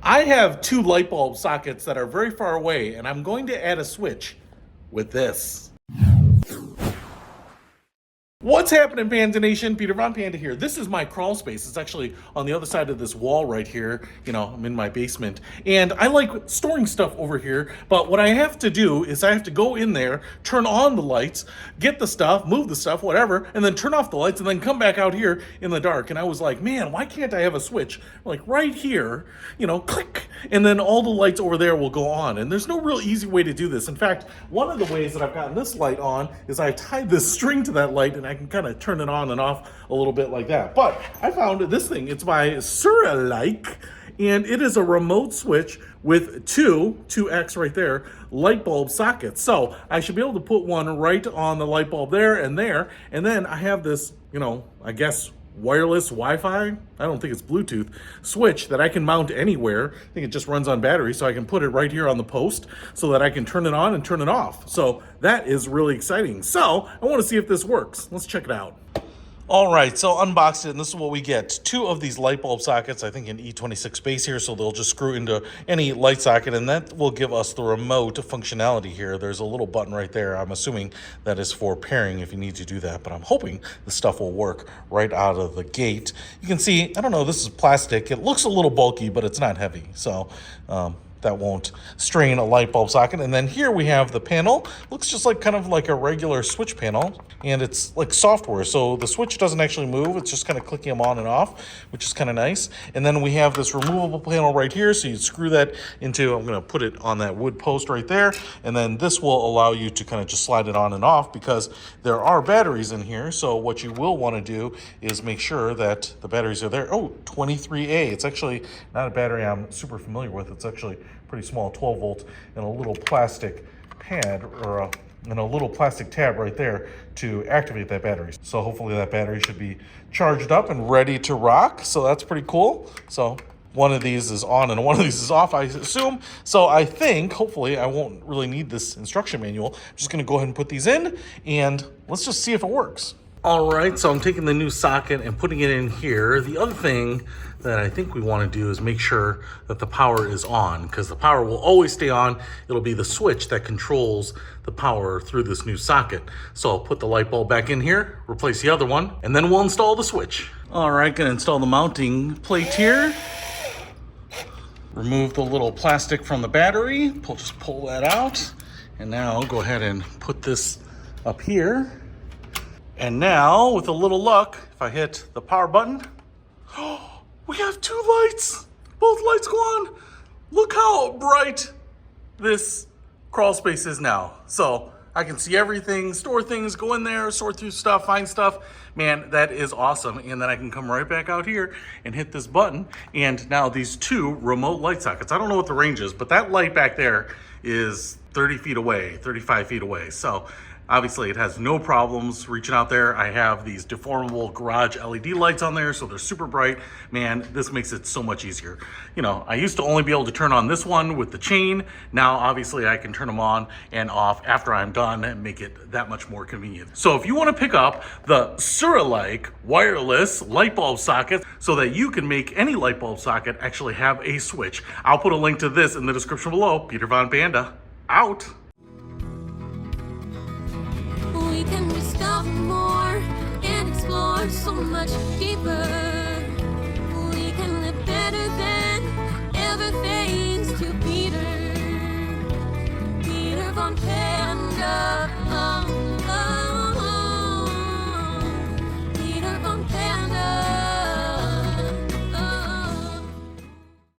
I have two light bulb sockets that are very far away, and I'm going to add a switch with this. What's happening, Panda Nation? Peter Von Panda here. This is my crawl space. It's actually on the other side of this wall right here. You know, I'm in my basement. And I like storing stuff over here, but what I have to do is I have to go in there, turn on the lights, get the stuff, move the stuff, whatever, and then turn off the lights and then come back out here in the dark. And I was like, man, why can't I have a switch like right here, you know, click, and then all the lights over there will go on. And there's no real easy way to do this. In fact, one of the ways that I've gotten this light on is I tied this string to that light and I can kind of turn it on and off a little bit like that. But I found this thing. It's by Suraielec, and it is a remote switch with 2X right there, light bulb sockets. So I should be able to put one right on the light bulb there. And then I have this, you know, I guess wireless Wi-Fi, I don't think it's Bluetooth, switch that I can mount anywhere. I think it just runs on battery, so I can put it right here on the post so that I can turn it on and turn it off. So that is really exciting. So I want to see if this works. Let's check it out. All right, so unboxed it, and this is what we get. Two of these light bulb sockets, I think an E26 base here, so they'll just screw into any light socket, and that will give us the remote functionality here. There's a little button right there. I'm assuming that is for pairing if you need to do that, but I'm hoping the stuff will work right out of the gate. You can see, I don't know, this is plastic. It looks a little bulky, but it's not heavy, so that won't strain a light bulb socket. And then here we have the panel. Looks just like kind of like a regular switch panel, and it's like software, so the switch doesn't actually move. It's just kind of clicking them on and off, which is kind of nice. And then we have this removable panel right here, so you screw that into, I'm going to put it on that wood post right there, and then this will allow you to kind of just slide it on and off because there are batteries in here. So what you will want to do is make sure that the batteries are there. Oh, 23A. It's actually not a battery I'm super familiar with. It's actually pretty small, 12 volt, and a little plastic pad or and a little plastic tab right there to activate that battery. So hopefully that battery should be charged up and ready to rock. So that's pretty cool. So one of these is on and one of these is off, I assume. So I think, hopefully, I won't really need this instruction manual. I'm just gonna go ahead and put these in, and let's just see if it works. All right, so I'm taking the new socket and putting it in here. The other thing that I think we want to do is make sure that the power is on, because the power will always stay on. It'll be the switch that controls the power through this new socket. So I'll put the light bulb back in here, replace the other one, and then we'll install the switch. All right, gonna install the mounting plate here. Remove the little plastic from the battery. Just pull that out. And now go ahead and put this up here. And now, with a little luck, if I hit the power button, we have two lights. Both lights go on. Look how bright this crawl space is now. So I can see everything, store things, go in there, sort through stuff, find stuff. Man, that is awesome. And then I can come right back out here and hit this button. And now these two remote light sockets, I don't know what the range is, but that light back there is 30 feet away, 35 feet away. So obviously it has no problems reaching out there. I have these deformable garage LED lights on there, so they're super bright. Man, this makes it so much easier. You know, I used to only be able to turn on this one with the chain. Now, obviously I can turn them on and off after I'm done and make it that much more convenient. So if you want to pick up the Suraielec wireless light bulb socket so that you can make any light bulb socket actually have a switch, I'll put a link to this in the description below. Peter Von Panda, out. We can discover more and explore so much deeper. We can live better than ever thanks to Peter Von Panda.